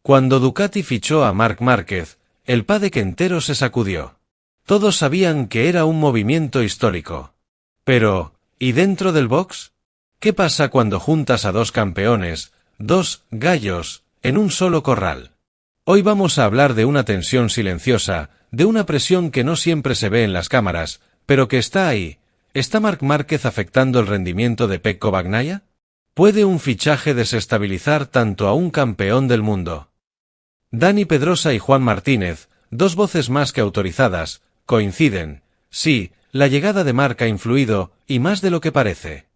Cuando Ducati fichó a Marc Márquez, el paddock entero se sacudió. Todos sabían que era un movimiento histórico. Pero, ¿y dentro del box? ¿Qué pasa cuando juntas a dos campeones, dos gallos, en un solo corral? Hoy vamos a hablar de una tensión silenciosa, de una presión que no siempre se ve en las cámaras, pero que está ahí. ¿Está Marc Márquez afectando el rendimiento de Pecco Bagnaia? ¿Puede un fichaje desestabilizar tanto a un campeón del mundo? Dani Pedrosa y Juan Martínez, dos voces más que autorizadas, coinciden. Sí, la llegada de Marc ha influido, y más de lo que parece.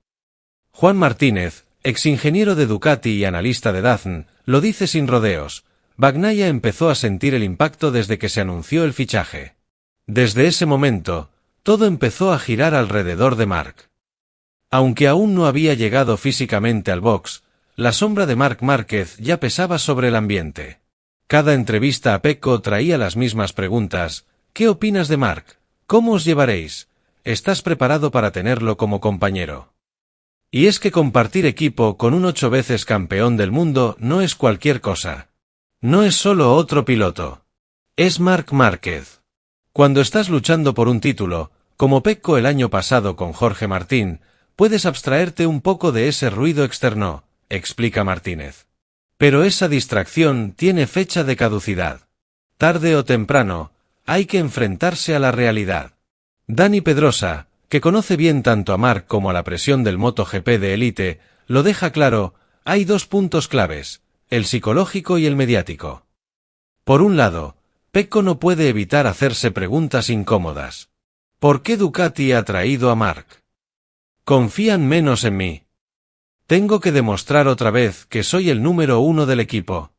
Juan Martínez, exingeniero de Ducati y analista de DAZN, lo dice sin rodeos. Bagnaia empezó a sentir el impacto desde que se anunció el fichaje. Desde ese momento, todo empezó a girar alrededor de Marc. Aunque aún no había llegado físicamente al box, la sombra de Marc Márquez ya pesaba sobre el ambiente. Cada entrevista a Pecco traía las mismas preguntas. ¿Qué opinas de Marc? ¿Cómo os llevaréis? ¿Estás preparado para tenerlo como compañero? Y es que compartir equipo con un 8 veces campeón del mundo no es cualquier cosa. No es solo otro piloto. Es Marc Márquez. Cuando estás luchando por un título, como Pecco el año pasado con Jorge Martín, puedes abstraerte un poco de ese ruido externo, explica Martínez. Pero esa distracción tiene fecha de caducidad. Tarde o temprano, hay que enfrentarse a la realidad. Dani Pedrosa, que conoce bien tanto a Marc como a la presión del MotoGP de élite, lo deja claro. Hay dos puntos claves, el psicológico y el mediático. Por un lado, Pecco no puede evitar hacerse preguntas incómodas. ¿Por qué Ducati ha traído a Marc? ¿Confían menos en mí? ¿Tengo que demostrar otra vez que soy el número 1 del equipo?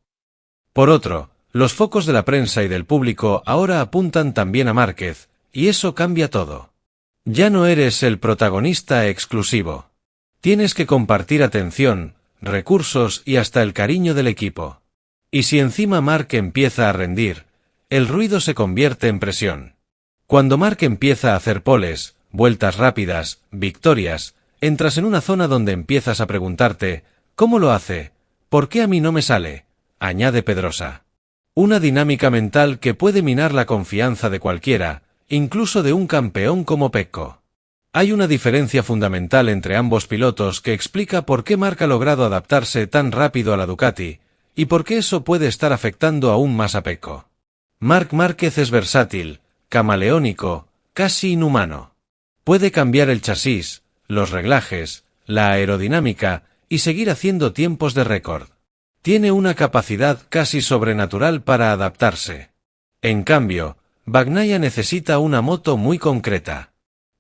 Por otro, los focos de la prensa y del público ahora apuntan también a Márquez, y eso cambia todo. Ya no eres el protagonista exclusivo. Tienes que compartir atención, recursos y hasta el cariño del equipo. Y si encima Marc empieza a rendir, el ruido se convierte en presión. Cuando Marc empieza a hacer poles, vueltas rápidas, victorias, entras en una zona donde empiezas a preguntarte, ¿cómo lo hace? ¿Por qué a mí no me sale? Añade Pedrosa. Una dinámica mental que puede minar la confianza de cualquiera, incluso de un campeón como Pecco. Hay una diferencia fundamental entre ambos pilotos que explica por qué Marc ha logrado adaptarse tan rápido a la Ducati, y por qué eso puede estar afectando aún más a Pecco. Marc Márquez es versátil, camaleónico, casi inhumano. Puede cambiar el chasis, los reglajes, la aerodinámica, y seguir haciendo tiempos de récord. Tiene una capacidad casi sobrenatural para adaptarse. En cambio, Bagnaia necesita una moto muy concreta.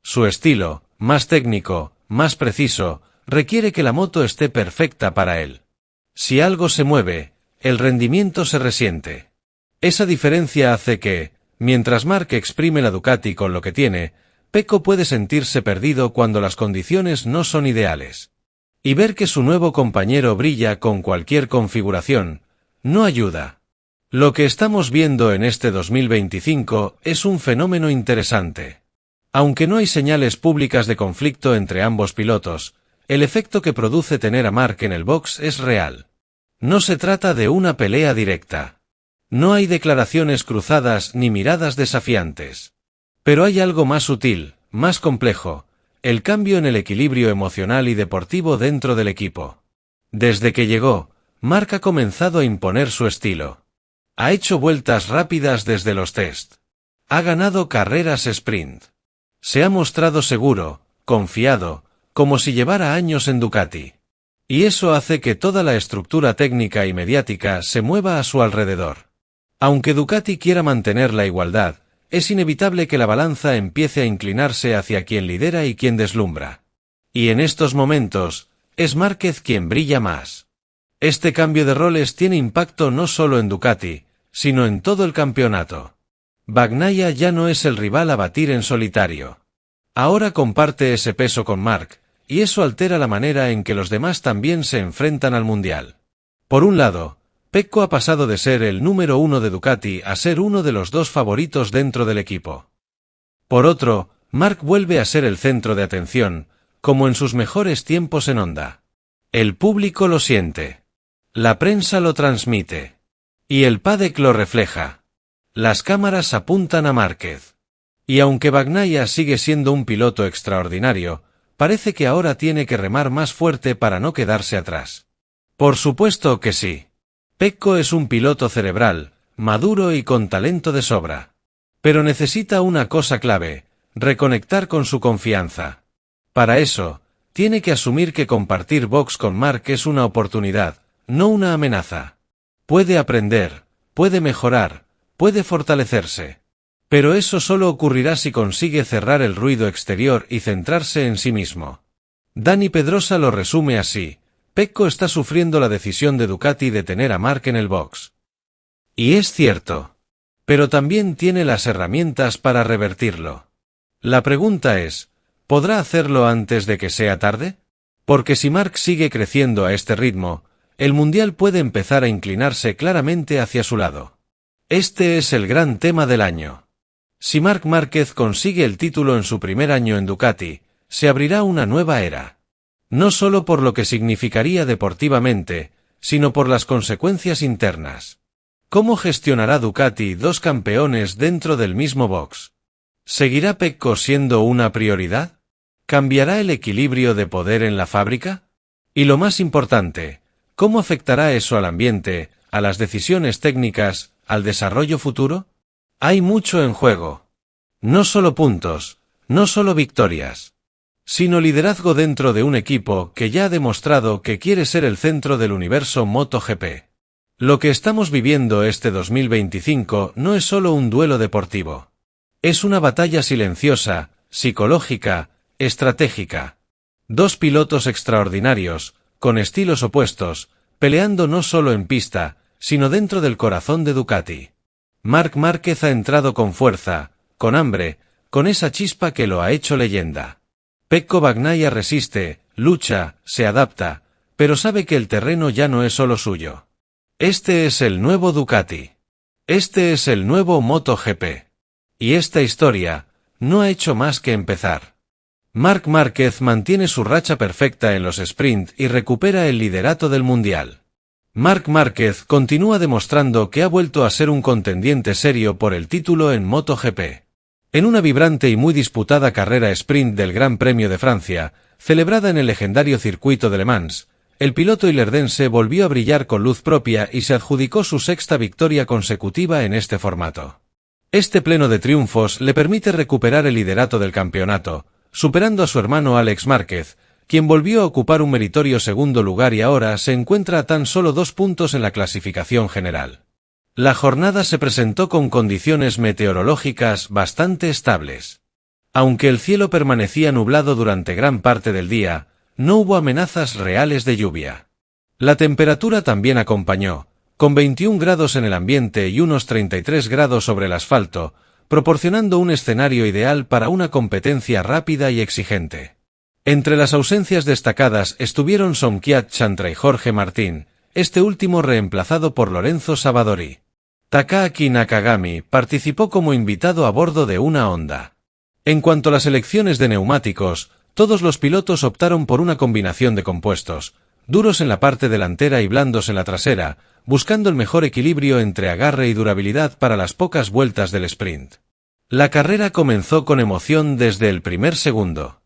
Su estilo, más técnico, más preciso, requiere que la moto esté perfecta para él. Si algo se mueve, el rendimiento se resiente. Esa diferencia hace que, mientras Marc exprime la Ducati con lo que tiene, Pecco puede sentirse perdido cuando las condiciones no son ideales. Y ver que su nuevo compañero brilla con cualquier configuración, no ayuda. Lo que estamos viendo en este 2025 es un fenómeno interesante. Aunque no hay señales públicas de conflicto entre ambos pilotos, el efecto que produce tener a Marc en el box es real. No se trata de una pelea directa. No hay declaraciones cruzadas ni miradas desafiantes. Pero hay algo más sutil, más complejo, el cambio en el equilibrio emocional y deportivo dentro del equipo. Desde que llegó, Marc ha comenzado a imponer su estilo. Ha hecho vueltas rápidas desde los test. Ha ganado carreras sprint. Se ha mostrado seguro, confiado, como si llevara años en Ducati. Y eso hace que toda la estructura técnica y mediática se mueva a su alrededor. Aunque Ducati quiera mantener la igualdad, es inevitable que la balanza empiece a inclinarse hacia quien lidera y quien deslumbra. Y en estos momentos, es Márquez quien brilla más. Este cambio de roles tiene impacto no solo en Ducati, sino en todo el campeonato. Bagnaia ya no es el rival a batir en solitario. Ahora comparte ese peso con Marc, y eso altera la manera en que los demás también se enfrentan al Mundial. Por un lado, Pecco ha pasado de ser el número 1 de Ducati a ser uno de los dos favoritos dentro del equipo. Por otro, Marc vuelve a ser el centro de atención, como en sus mejores tiempos en Honda. El público lo siente. La prensa lo transmite. Y el paddock lo refleja. Las cámaras apuntan a Márquez. Y aunque Bagnaia sigue siendo un piloto extraordinario, parece que ahora tiene que remar más fuerte para no quedarse atrás. Por supuesto que sí. Pecco es un piloto cerebral, maduro y con talento de sobra. Pero necesita una cosa clave: reconectar con su confianza. Para eso, tiene que asumir que compartir box con Marc es una oportunidad, no una amenaza. Puede aprender, puede mejorar, puede fortalecerse. Pero eso solo ocurrirá si consigue cerrar el ruido exterior y centrarse en sí mismo. Dani Pedrosa lo resume así: Pecco está sufriendo la decisión de Ducati de tener a Marc en el box. Y es cierto. Pero también tiene las herramientas para revertirlo. La pregunta es, ¿podrá hacerlo antes de que sea tarde? Porque si Marc sigue creciendo a este ritmo, el Mundial puede empezar a inclinarse claramente hacia su lado. Este es el gran tema del año. Si Marc Márquez consigue el título en su primer año en Ducati, se abrirá una nueva era. No solo por lo que significaría deportivamente, sino por las consecuencias internas. ¿Cómo gestionará Ducati dos campeones dentro del mismo box? ¿Seguirá Pecco siendo una prioridad? ¿Cambiará el equilibrio de poder en la fábrica? Y lo más importante, ¿cómo afectará eso al ambiente, a las decisiones técnicas, al desarrollo futuro? Hay mucho en juego. No solo puntos, no solo victorias, sino liderazgo dentro de un equipo que ya ha demostrado que quiere ser el centro del universo MotoGP. Lo que estamos viviendo este 2025 no es solo un duelo deportivo. Es una batalla silenciosa, psicológica, estratégica. Dos pilotos extraordinarios, con estilos opuestos, peleando no solo en pista, sino dentro del corazón de Ducati. Marc Márquez ha entrado con fuerza, con hambre, con esa chispa que lo ha hecho leyenda. Pecco Bagnaia resiste, lucha, se adapta, pero sabe que el terreno ya no es solo suyo. Este es el nuevo Ducati. Este es el nuevo MotoGP. Y esta historia no ha hecho más que empezar. Marc Márquez mantiene su racha perfecta en los sprint y recupera el liderato del Mundial. Marc Márquez continúa demostrando que ha vuelto a ser un contendiente serio por el título en MotoGP. En una vibrante y muy disputada carrera sprint del Gran Premio de Francia, celebrada en el legendario circuito de Le Mans, el piloto ilerdense volvió a brillar con luz propia y se adjudicó su sexta victoria consecutiva en este formato. Este pleno de triunfos le permite recuperar el liderato del campeonato, superando a su hermano Alex Márquez, quien volvió a ocupar un meritorio segundo lugar y ahora se encuentra a tan solo 2 puntos en la clasificación general. La jornada se presentó con condiciones meteorológicas bastante estables. Aunque el cielo permanecía nublado durante gran parte del día, no hubo amenazas reales de lluvia. La temperatura también acompañó, con 21 grados en el ambiente y unos 33 grados sobre el asfalto, proporcionando un escenario ideal para una competencia rápida y exigente. Entre las ausencias destacadas estuvieron Somkhiat Chantra y Jorge Martín, este último reemplazado por Lorenzo Savadori. Takaaki Nakagami participó como invitado a bordo de una Honda. En cuanto a las elecciones de neumáticos, todos los pilotos optaron por una combinación de compuestos, duros en la parte delantera y blandos en la trasera, buscando el mejor equilibrio entre agarre y durabilidad para las pocas vueltas del sprint. La carrera comenzó con emoción desde el primer segundo.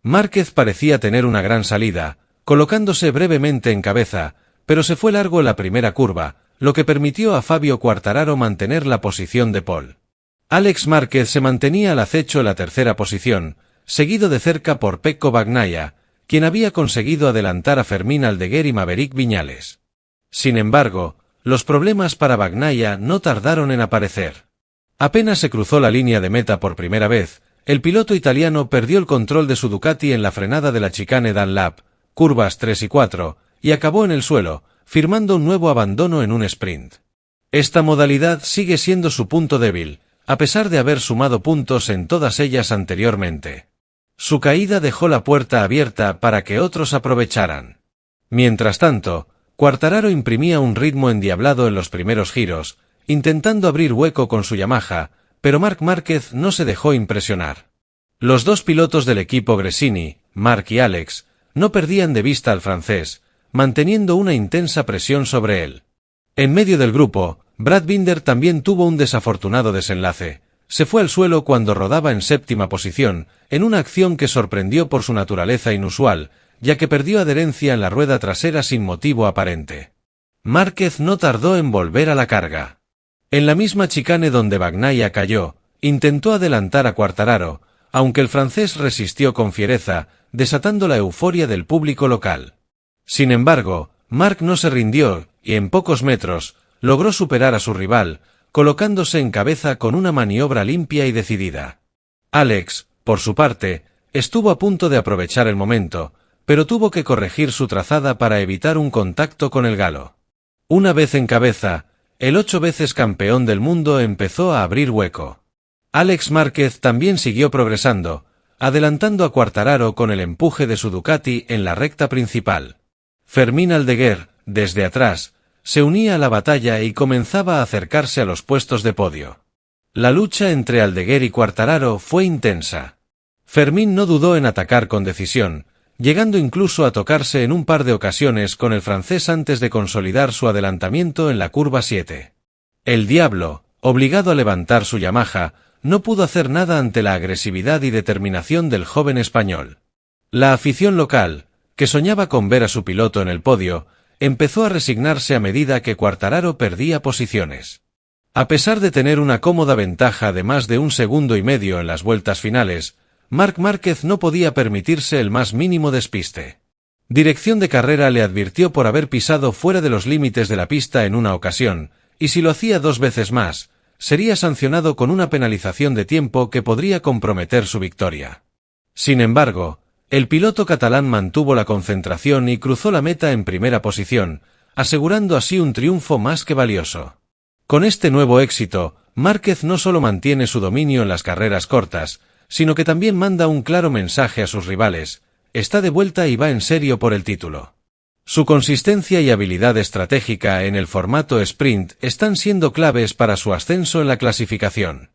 Márquez parecía tener una gran salida, colocándose brevemente en cabeza, pero se fue largo en la primera curva, lo que permitió a Fabio Quartararo mantener la posición de pole. Alex Márquez se mantenía al acecho en la tercera posición, seguido de cerca por Pecco Bagnaia, quien había conseguido adelantar a Fermín Aldeguer y Maverick Viñales. Sin embargo, los problemas para Bagnaia no tardaron en aparecer. Apenas se cruzó la línea de meta por primera vez, el piloto italiano perdió el control de su Ducati en la frenada de la chicane Dunlap, curvas 3 y 4, y acabó en el suelo, firmando un nuevo abandono en un sprint. Esta modalidad sigue siendo su punto débil, a pesar de haber sumado puntos en todas ellas anteriormente. Su caída dejó la puerta abierta para que otros aprovecharan. Mientras tanto, Quartararo imprimía un ritmo endiablado en los primeros giros, intentando abrir hueco con su Yamaha, pero Marc Márquez no se dejó impresionar. Los dos pilotos del equipo Gresini, Marc y Alex, no perdían de vista al francés, manteniendo una intensa presión sobre él. En medio del grupo, Brad Binder también tuvo un desafortunado desenlace. Se fue al suelo cuando rodaba en séptima posición, en una acción que sorprendió por su naturaleza inusual, ya que perdió adherencia en la rueda trasera sin motivo aparente. Márquez no tardó en volver a la carga. En la misma chicane donde Bagnaia cayó, intentó adelantar a Quartararo, aunque el francés resistió con fiereza, desatando la euforia del público local. Sin embargo, Marc no se rindió, y en pocos metros, logró superar a su rival, colocándose en cabeza con una maniobra limpia y decidida. Alex, por su parte, estuvo a punto de aprovechar el momento, pero tuvo que corregir su trazada para evitar un contacto con el galo. Una vez en cabeza, el 8 veces campeón del mundo empezó a abrir hueco. Alex Márquez también siguió progresando, adelantando a Quartararo con el empuje de su Ducati en la recta principal. Fermín Aldeguer, desde atrás, se unía a la batalla y comenzaba a acercarse a los puestos de podio. La lucha entre Aldeguer y Quartararo fue intensa. Fermín no dudó en atacar con decisión, llegando incluso a tocarse en un par de ocasiones con el francés antes de consolidar su adelantamiento en la curva 7. El Diablo, obligado a levantar su Yamaha, no pudo hacer nada ante la agresividad y determinación del joven español. La afición local, que soñaba con ver a su piloto en el podio, empezó a resignarse a medida que Quartararo perdía posiciones. A pesar de tener una cómoda ventaja de más de 1,5 segundos en las vueltas finales, Marc Márquez no podía permitirse el más mínimo despiste. Dirección de Carrera le advirtió por haber pisado fuera de los límites de la pista en una ocasión, y si lo hacía 2 veces más, sería sancionado con una penalización de tiempo que podría comprometer su victoria. Sin embargo, el piloto catalán mantuvo la concentración y cruzó la meta en primera posición, asegurando así un triunfo más que valioso. Con este nuevo éxito, Márquez no solo mantiene su dominio en las carreras cortas, sino que también manda un claro mensaje a sus rivales: está de vuelta y va en serio por el título. Su consistencia y habilidad estratégica en el formato sprint están siendo claves para su ascenso en la clasificación.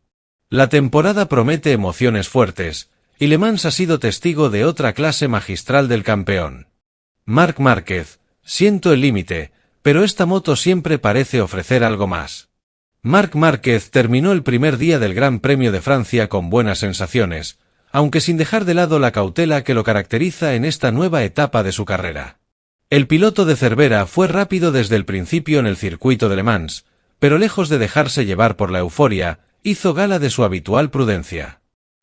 La temporada promete emociones fuertes, y Le Mans ha sido testigo de otra clase magistral del campeón. Marc Márquez: siento el límite, pero esta moto siempre parece ofrecer algo más. Marc Márquez terminó el primer día del Gran Premio de Francia con buenas sensaciones, aunque sin dejar de lado la cautela que lo caracteriza en esta nueva etapa de su carrera. El piloto de Cervera fue rápido desde el principio en el circuito de Le Mans, pero lejos de dejarse llevar por la euforia, hizo gala de su habitual prudencia.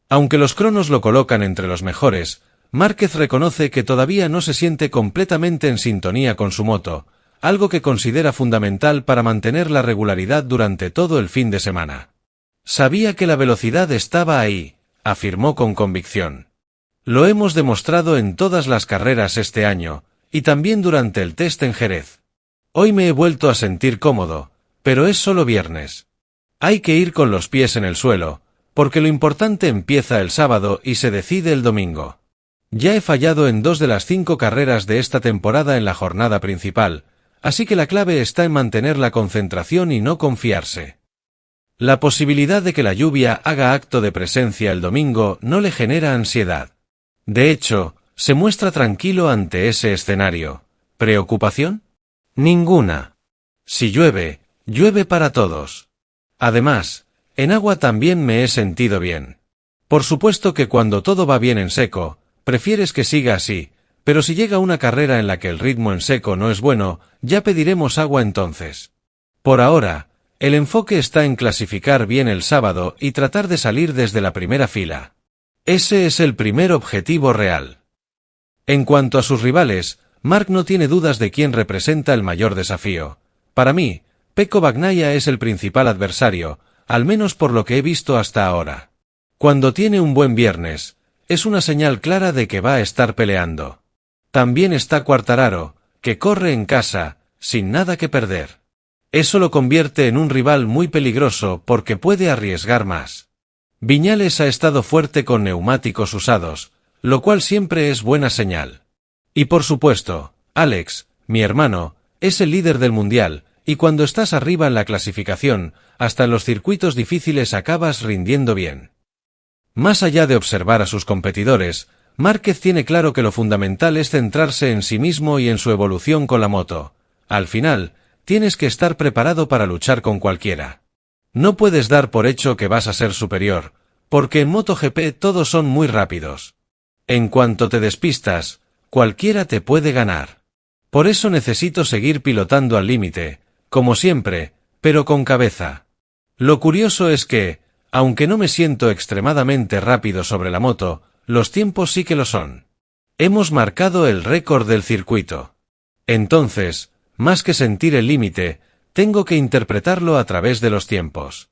Aunque los cronos lo colocan entre los mejores, Márquez reconoce que todavía no se siente completamente en sintonía con su moto, algo que considera fundamental para mantener la regularidad durante todo el fin de semana. Sabía que la velocidad estaba ahí, afirmó con convicción. Lo hemos demostrado en todas las carreras este año, y también durante el test en Jerez. Hoy me he vuelto a sentir cómodo, pero es solo viernes. Hay que ir con los pies en el suelo, porque lo importante empieza el sábado y se decide el domingo. Ya he fallado en 2 de las 5 carreras de esta temporada en la jornada principal, así que la clave está en mantener la concentración y no confiarse. La posibilidad de que la lluvia haga acto de presencia el domingo no le genera ansiedad. De hecho, se muestra tranquilo ante ese escenario. ¿Preocupación? Ninguna. Si llueve, llueve para todos. Además, en agua también me he sentido bien. Por supuesto que cuando todo va bien en seco, prefieres que siga así, pero si llega una carrera en la que el ritmo en seco no es bueno, ya pediremos agua entonces. Por ahora, el enfoque está en clasificar bien el sábado y tratar de salir desde la primera fila. Ese es el primer objetivo real. En cuanto a sus rivales, Marc no tiene dudas de quién representa el mayor desafío. Para mí, Pecco Bagnaia es el principal adversario, al menos por lo que he visto hasta ahora. Cuando tiene un buen viernes, es una señal clara de que va a estar peleando. También está Quartararo, que corre en casa, sin nada que perder. Eso lo convierte en un rival muy peligroso porque puede arriesgar más. Viñales ha estado fuerte con neumáticos usados, lo cual siempre es buena señal. Y por supuesto, Alex, mi hermano, es el líder del mundial, y cuando estás arriba en la clasificación, hasta en los circuitos difíciles acabas rindiendo bien. Más allá de observar a sus competidores, Márquez tiene claro que lo fundamental es centrarse en sí mismo y en su evolución con la moto. Al final, tienes que estar preparado para luchar con cualquiera. No puedes dar por hecho que vas a ser superior, porque en MotoGP todos son muy rápidos. En cuanto te despistas, cualquiera te puede ganar. Por eso necesito seguir pilotando al límite, como siempre, pero con cabeza. Lo curioso es que, aunque no me siento extremadamente rápido sobre la moto, los tiempos sí que lo son. Hemos marcado el récord del circuito. Entonces, más que sentir el límite, tengo que interpretarlo a través de los tiempos.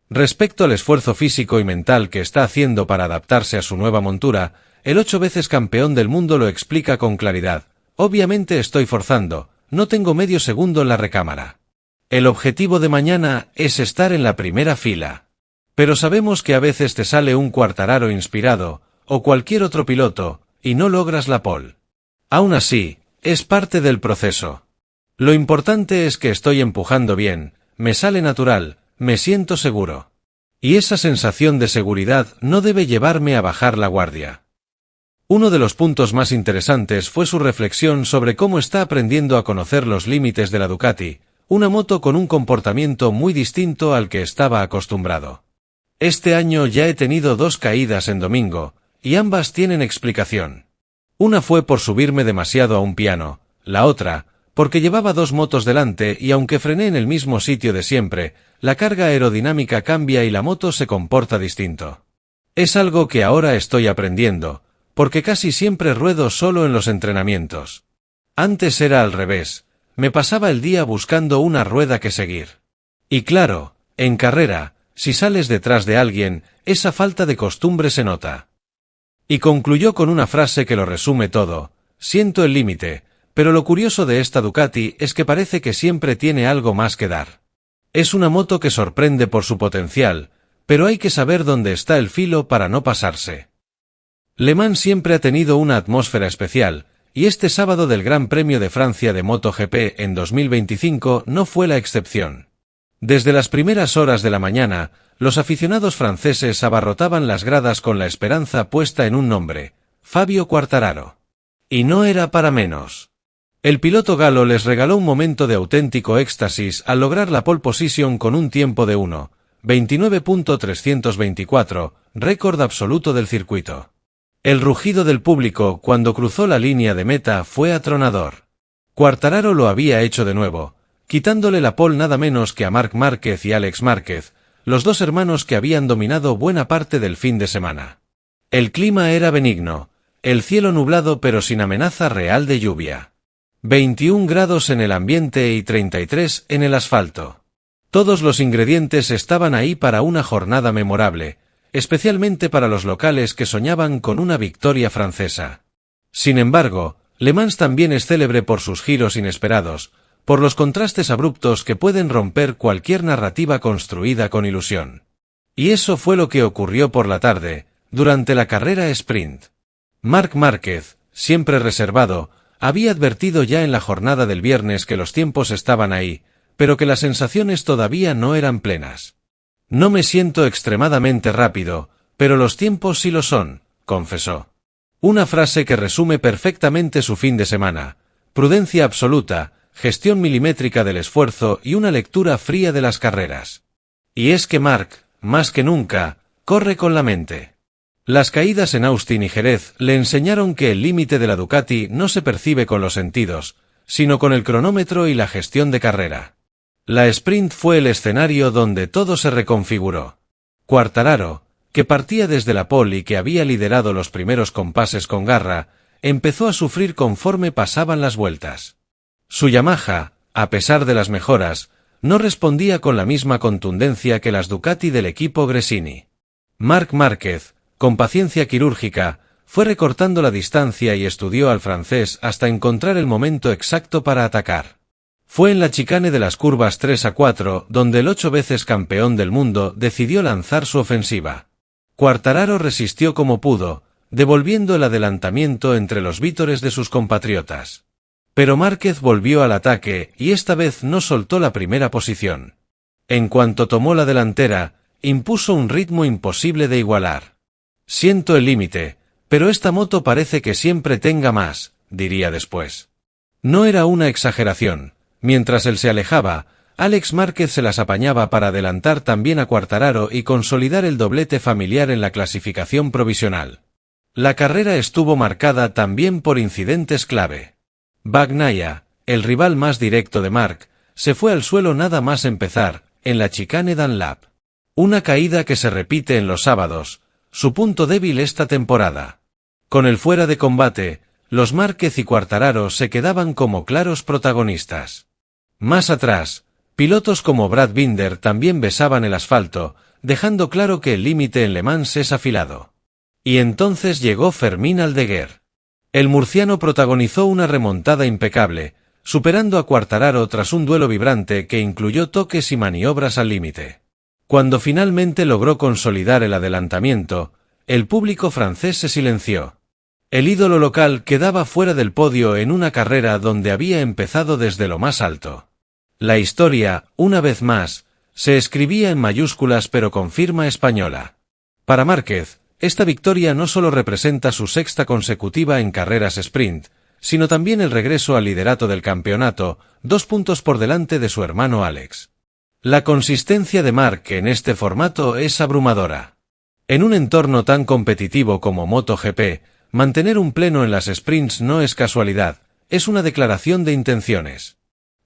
Respecto al esfuerzo físico y mental que está haciendo para adaptarse a su nueva montura, el 8 veces campeón del mundo lo explica con claridad. Obviamente estoy forzando, no tengo medio segundo en la recámara. El objetivo de mañana es estar en la primera fila. Pero sabemos que a veces te sale un Quartararo inspirado, o cualquier otro piloto, y no logras la pole. Aún así, es parte del proceso. Lo importante es que estoy empujando bien, me sale natural, me siento seguro. Y esa sensación de seguridad no debe llevarme a bajar la guardia. Uno de los puntos más interesantes fue su reflexión sobre cómo está aprendiendo a conocer los límites de la Ducati, una moto con un comportamiento muy distinto al que estaba acostumbrado. Este año ya he tenido 2 caídas en domingo, y ambas tienen explicación. Una fue por subirme demasiado a un piano, la otra, porque llevaba 2 motos delante y aunque frené en el mismo sitio de siempre, la carga aerodinámica cambia y la moto se comporta distinto. Es algo que ahora estoy aprendiendo, porque casi siempre ruedo solo en los entrenamientos. Antes era al revés, me pasaba el día buscando una rueda que seguir. Y claro, en carrera, si sales detrás de alguien, esa falta de costumbre se nota. Y concluyó con una frase que lo resume todo: siento el límite, pero lo curioso de esta Ducati es que parece que siempre tiene algo más que dar. Es una moto que sorprende por su potencial, pero hay que saber dónde está el filo para no pasarse. Le Mans siempre ha tenido una atmósfera especial, y este sábado del Gran Premio de Francia de MotoGP en 2025 no fue la excepción. Desde las primeras horas de la mañana, los aficionados franceses abarrotaban las gradas con la esperanza puesta en un nombre: Fabio Quartararo. Y no era para menos. El piloto galo les regaló un momento de auténtico éxtasis al lograr la pole position con un tiempo de 1:29.324, récord absoluto del circuito. El rugido del público cuando cruzó la línea de meta fue atronador. Quartararo lo había hecho de nuevo, quitándole la pole nada menos que a Marc Márquez y Alex Márquez, los 2 hermanos que habían dominado buena parte del fin de semana. El clima era benigno, el cielo nublado pero sin amenaza real de lluvia. 21 grados en el ambiente y 33 en el asfalto. Todos los ingredientes estaban ahí para una jornada memorable, especialmente para los locales que soñaban con una victoria francesa. Sin embargo, Le Mans también es célebre por sus giros inesperados, por los contrastes abruptos que pueden romper cualquier narrativa construida con ilusión. Y eso fue lo que ocurrió por la tarde, durante la carrera sprint. Marc Márquez, siempre reservado, había advertido ya en la jornada del viernes que los tiempos estaban ahí, pero que las sensaciones todavía no eran plenas. No me siento extremadamente rápido, pero los tiempos sí lo son, confesó. Una frase que resume perfectamente su fin de semana: prudencia absoluta, gestión milimétrica del esfuerzo y una lectura fría de las carreras. Y es que Marc, más que nunca, corre con la mente. Las caídas en Austin y Jerez le enseñaron que el límite de la Ducati no se percibe con los sentidos, sino con el cronómetro y la gestión de carrera. La sprint fue el escenario donde todo se reconfiguró. Quartararo, que partía desde la pole y que había liderado los primeros compases con garra, empezó a sufrir conforme pasaban las vueltas. Su Yamaha, a pesar de las mejoras, no respondía con la misma contundencia que las Ducati del equipo Gresini. Marc Márquez, con paciencia quirúrgica, fue recortando la distancia y estudió al francés hasta encontrar el momento exacto para atacar. Fue en la chicane de las curvas 3 a 4 donde el 8 veces campeón del mundo decidió lanzar su ofensiva. Quartararo resistió como pudo, devolviendo el adelantamiento entre los vítores de sus compatriotas. Pero Márquez volvió al ataque y esta vez no soltó la primera posición. En cuanto tomó la delantera, impuso un ritmo imposible de igualar. Siento el límite, pero esta moto parece que siempre tenga más, diría después. No era una exageración, Mientras él se alejaba, Alex Márquez se las apañaba para adelantar también a Quartararo y consolidar el doblete familiar en la clasificación provisional. La carrera estuvo marcada también por incidentes clave. Bagnaia, el rival más directo de Marc, se fue al suelo nada más empezar, en la chicane Dunlap. Una caída que se repite en los sábados, su punto débil esta temporada. Con el fuera de combate, los Márquez y Quartararo se quedaban como claros protagonistas. Más atrás, pilotos como Brad Binder también besaban el asfalto, dejando claro que el límite en Le Mans es afilado. Y entonces llegó Fermín Aldeguer. El murciano protagonizó una remontada impecable, superando a Quartararo tras un duelo vibrante que incluyó toques y maniobras al límite. Cuando finalmente logró consolidar el adelantamiento, el público francés se silenció. El ídolo local quedaba fuera del podio en una carrera donde había empezado desde lo más alto. La historia, una vez más, se escribía en mayúsculas pero con firma española. Para Márquez, esta victoria no solo representa su sexta consecutiva en carreras sprint, sino también el regreso al liderato del campeonato, 2 puntos por delante de su hermano Alex. La consistencia de Marc en este formato es abrumadora. En un entorno tan competitivo como MotoGP, mantener un pleno en las sprints no es casualidad, es una declaración de intenciones.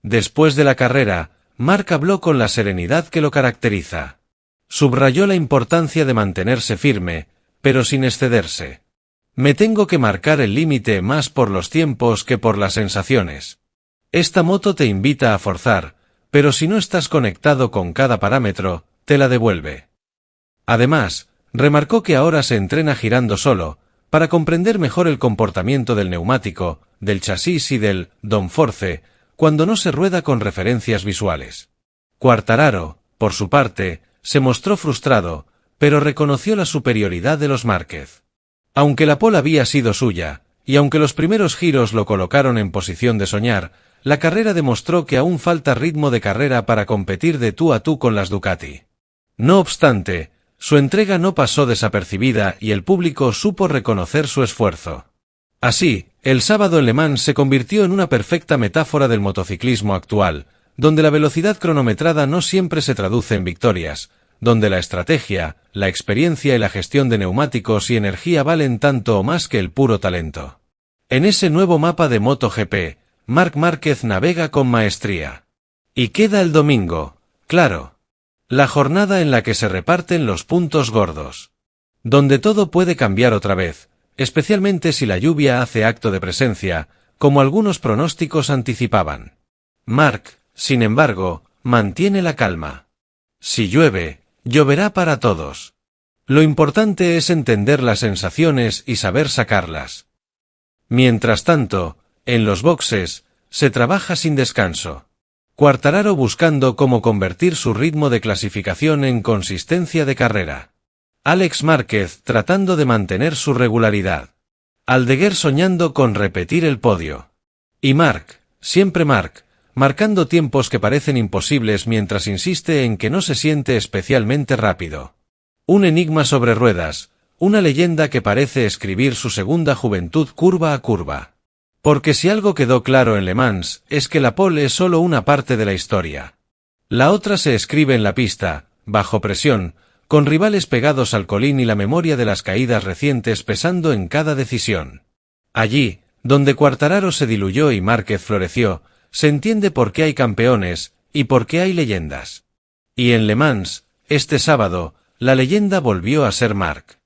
Después de la carrera, Marc habló con la serenidad que lo caracteriza. Subrayó la importancia de mantenerse firme, pero sin excederse. Me tengo que marcar el límite más por los tiempos que por las sensaciones. Esta moto te invita a forzar, pero si no estás conectado con cada parámetro, te la devuelve. Además, remarcó que ahora se entrena girando solo, para comprender mejor el comportamiento del neumático, del chasis y del downforce, cuando no se rueda con referencias visuales. Quartararo, por su parte, se mostró frustrado, pero reconoció la superioridad de los Márquez. Aunque la pole había sido suya, y aunque los primeros giros lo colocaron en posición de soñar, la carrera demostró que aún falta ritmo de carrera para competir de tú a tú con las Ducati. No obstante, su entrega no pasó desapercibida y el público supo reconocer su esfuerzo. Así, el sábado en Le Mans se convirtió en una perfecta metáfora del motociclismo actual, donde la velocidad cronometrada no siempre se traduce en victorias, donde la estrategia, la experiencia y la gestión de neumáticos y energía valen tanto o más que el puro talento. En ese nuevo mapa de MotoGP, Marc Márquez navega con maestría. Y queda el domingo, claro. La jornada en la que se reparten los puntos gordos. Donde todo puede cambiar otra vez, especialmente si la lluvia hace acto de presencia, como algunos pronósticos anticipaban. Marc, sin embargo, mantiene la calma. Si llueve, lloverá para todos. Lo importante es entender las sensaciones y saber sacarlas. Mientras tanto, en los boxes, se trabaja sin descanso. Quartararo buscando cómo convertir su ritmo de clasificación en consistencia de carrera. Alex Márquez tratando de mantener su regularidad. Aldeguer soñando con repetir el podio. Y Marc, siempre Marc, marcando tiempos que parecen imposibles mientras insiste en que no se siente especialmente rápido. Un enigma sobre ruedas, una leyenda que parece escribir su segunda juventud curva a curva. Porque si algo quedó claro en Le Mans, es que la pole es solo una parte de la historia. La otra se escribe en la pista, bajo presión, con rivales pegados al colín y la memoria de las caídas recientes pesando en cada decisión. Allí, donde Quartararo se diluyó y Márquez floreció, se entiende por qué hay campeones, y por qué hay leyendas. Y en Le Mans, este sábado, la leyenda volvió a ser Marc.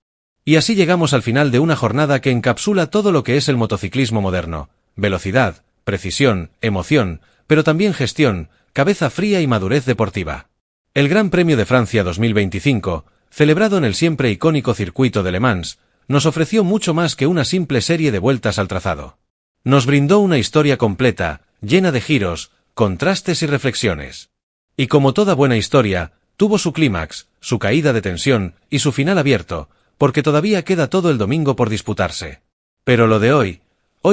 Y así llegamos al final de una jornada que encapsula todo lo que es el motociclismo moderno: velocidad, precisión, emoción, pero también gestión, cabeza fría y madurez deportiva. El Gran Premio de Francia 2025, celebrado en el siempre icónico circuito de Le Mans, nos ofreció mucho más que una simple serie de vueltas al trazado. Nos brindó una historia completa, llena de giros, contrastes y reflexiones. Y como toda buena historia, tuvo su clímax, su caída de tensión y su final abierto, porque todavía queda todo el domingo por disputarse. Pero lo de hoy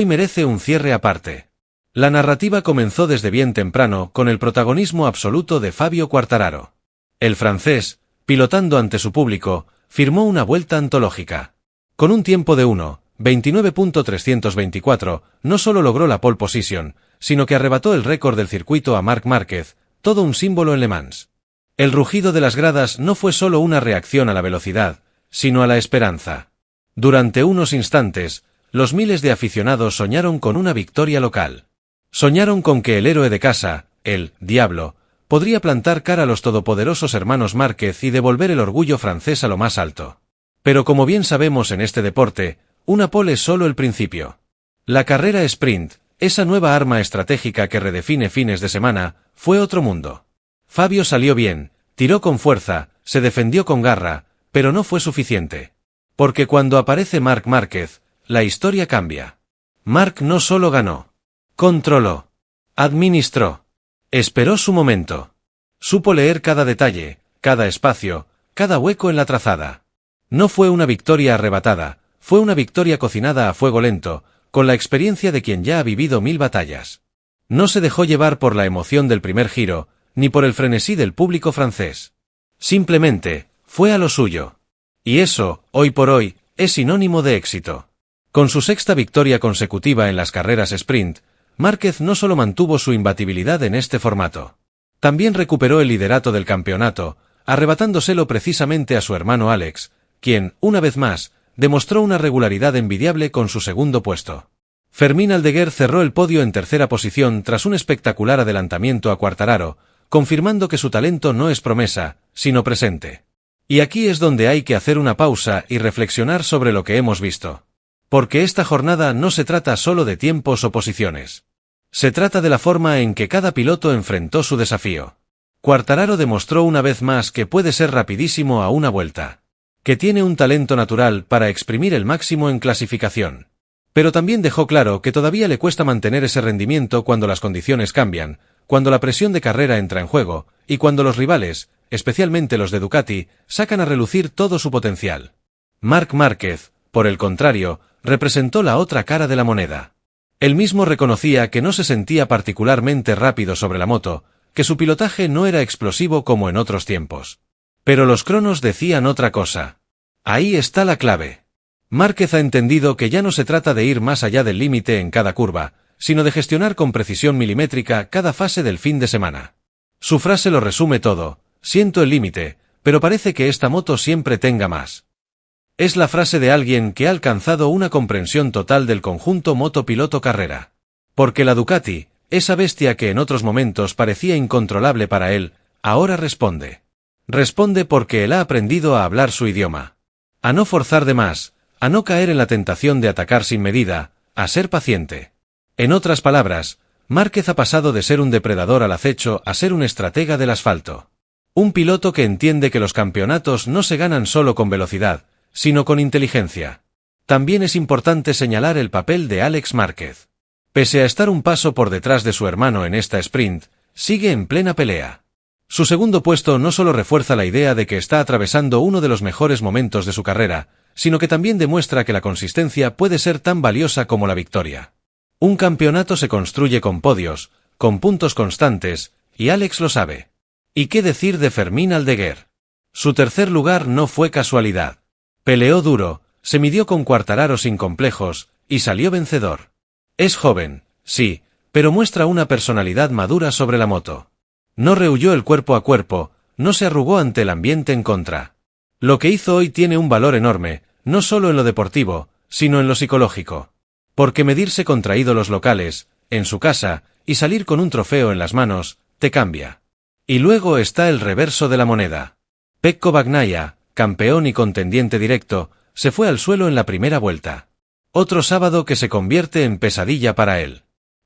merece un cierre aparte. La narrativa comenzó desde bien temprano con el protagonismo absoluto de Fabio Quartararo. El francés, pilotando ante su público, firmó una vuelta antológica. Con un tiempo de 1:29.324, no solo logró la pole position, sino que arrebató el récord del circuito a Marc Márquez, todo un símbolo en Le Mans. El rugido de las gradas no fue solo una reacción a la velocidad, sino a la esperanza. Durante unos instantes, los miles de aficionados soñaron con una victoria local. Soñaron con que el héroe de casa, el Diablo, podría plantar cara a los todopoderosos hermanos Márquez y devolver el orgullo francés a lo más alto. Pero como bien sabemos en este deporte, una pole es solo el principio. La carrera sprint, esa nueva arma estratégica que redefine fines de semana, fue otro mundo. Fabio salió bien, tiró con fuerza, se defendió con garra, pero no fue suficiente. Porque cuando aparece Marc Márquez, la historia cambia. Marc no solo ganó, controló, administró, esperó su momento. Supo leer cada detalle, cada espacio, cada hueco en la trazada. No fue una victoria arrebatada, fue una victoria cocinada a fuego lento, con la experiencia de quien ya ha vivido 1000 batallas. No se dejó llevar por la emoción del primer giro, ni por el frenesí del público francés. Simplemente, fue a lo suyo. Y eso, hoy por hoy, es sinónimo de éxito. Con su sexta victoria consecutiva en las carreras sprint, Márquez no solo mantuvo su imbatibilidad en este formato. También recuperó el liderato del campeonato, arrebatándoselo precisamente a su hermano Alex, quien, una vez más, demostró una regularidad envidiable con su segundo puesto. Fermín Aldeguer cerró el podio en tercera posición tras un espectacular adelantamiento a Quartararo, confirmando que su talento no es promesa, sino presente. Y aquí es donde hay que hacer una pausa y reflexionar sobre lo que hemos visto. Porque esta jornada no se trata solo de tiempos o posiciones. Se trata de la forma en que cada piloto enfrentó su desafío. Quartararo demostró una vez más que puede ser rapidísimo a una vuelta. Que tiene un talento natural para exprimir el máximo en clasificación. Pero también dejó claro que todavía le cuesta mantener ese rendimiento cuando las condiciones cambian, cuando la presión de carrera entra en juego, y cuando los rivales, especialmente los de Ducati, sacan a relucir todo su potencial. Marc Márquez, por el contrario, representó la otra cara de la moneda. Él mismo reconocía que no se sentía particularmente rápido sobre la moto, que su pilotaje no era explosivo como en otros tiempos. Pero los cronos decían otra cosa. Ahí está la clave. Márquez ha entendido que ya no se trata de ir más allá del límite en cada curva, sino de gestionar con precisión milimétrica cada fase del fin de semana. Su frase lo resume todo: siento el límite, pero parece que esta moto siempre tenga más. Es la frase de alguien que ha alcanzado una comprensión total del conjunto moto-piloto-carrera. Porque la Ducati, esa bestia que en otros momentos parecía incontrolable para él, ahora responde. Responde porque él ha aprendido a hablar su idioma. A no forzar de más, a no caer en la tentación de atacar sin medida, a ser paciente. En otras palabras, Márquez ha pasado de ser un depredador al acecho a ser un estratega del asfalto. Un piloto que entiende que los campeonatos no se ganan solo con velocidad, sino con inteligencia. También es importante señalar el papel de Alex Márquez. Pese a estar un paso por detrás de su hermano en esta sprint, sigue en plena pelea. Su segundo puesto no solo refuerza la idea de que está atravesando uno de los mejores momentos de su carrera, sino que también demuestra que la consistencia puede ser tan valiosa como la victoria. Un campeonato se construye con podios, con puntos constantes, y Alex lo sabe. ¿Y qué decir de Fermín Aldeguer? Su tercer lugar no fue casualidad. Peleó duro, se midió con Quartararo sin complejos, y salió vencedor. Es joven, sí, pero muestra una personalidad madura sobre la moto. No rehuyó el cuerpo a cuerpo, no se arrugó ante el ambiente en contra. Lo que hizo hoy tiene un valor enorme, no solo en lo deportivo, sino en lo psicológico. Porque medirse contra ídolos locales, en su casa, y salir con un trofeo en las manos, te cambia. Y luego está el reverso de la moneda. Pecco Bagnaia, campeón y contendiente directo, se fue al suelo en la primera vuelta. Otro sábado que se convierte en pesadilla para él.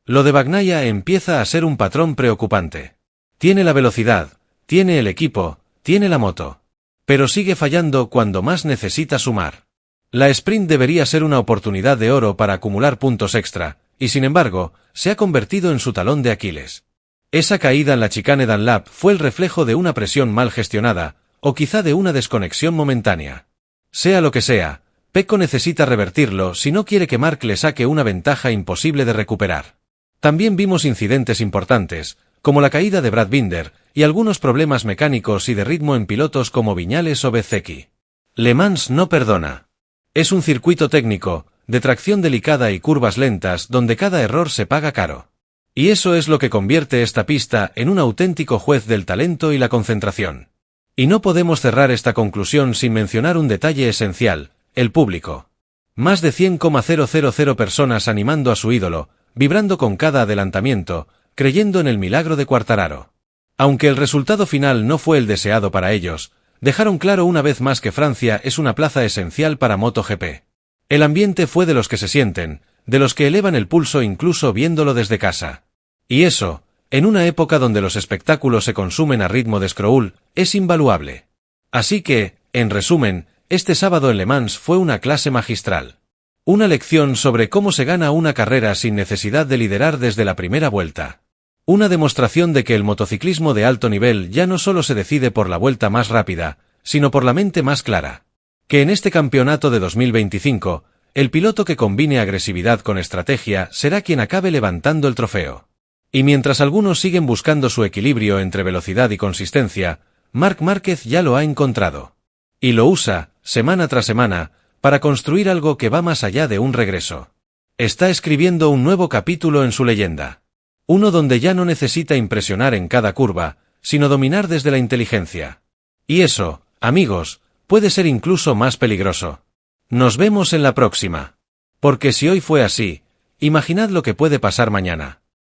Lo de Bagnaia empieza a ser un patrón preocupante. Tiene la velocidad, tiene el equipo, tiene la moto. Pero sigue fallando cuando más necesita sumar. La sprint debería ser una oportunidad de oro para acumular puntos extra, y sin embargo, se ha convertido en su talón de Aquiles. Esa caída en la chicane Dunlap fue el reflejo de una presión mal gestionada, o quizá de una desconexión momentánea. Sea lo que sea, Pecco necesita revertirlo si no quiere que Marc le saque una ventaja imposible de recuperar. También vimos incidentes importantes, como la caída de Brad Binder, y algunos problemas mecánicos y de ritmo en pilotos como Viñales o Bezzecchi. Le Mans no perdona. Es un circuito técnico, de tracción delicada y curvas lentas donde cada error se paga caro. Y eso es lo que convierte esta pista en un auténtico juez del talento y la concentración. Y no podemos cerrar esta conclusión sin mencionar un detalle esencial: el público. Más de 100,000 personas animando a su ídolo, vibrando con cada adelantamiento, creyendo en el milagro de Quartararo. Aunque el resultado final no fue el deseado para ellos, dejaron claro una vez más que Francia es una plaza esencial para MotoGP. El ambiente fue de los que se sienten, de los que elevan el pulso incluso viéndolo desde casa. Y eso, en una época donde los espectáculos se consumen a ritmo de scroll, es invaluable. Así que, en resumen, este sábado en Le Mans fue una clase magistral. Una lección sobre cómo se gana una carrera sin necesidad de liderar desde la primera vuelta. Una demostración de que el motociclismo de alto nivel ya no solo se decide por la vuelta más rápida, sino por la mente más clara. Que en este campeonato de 2025, el piloto que combine agresividad con estrategia será quien acabe levantando el trofeo. Y mientras algunos siguen buscando su equilibrio entre velocidad y consistencia, Marc Márquez ya lo ha encontrado. Y lo usa, semana tras semana, para construir algo que va más allá de un regreso. Está escribiendo un nuevo capítulo en su leyenda. Uno donde ya no necesita impresionar en cada curva, sino dominar desde la inteligencia. Y eso, amigos, puede ser incluso más peligroso. Nos vemos en la próxima. Porque si hoy fue así, imaginad lo que puede pasar mañana.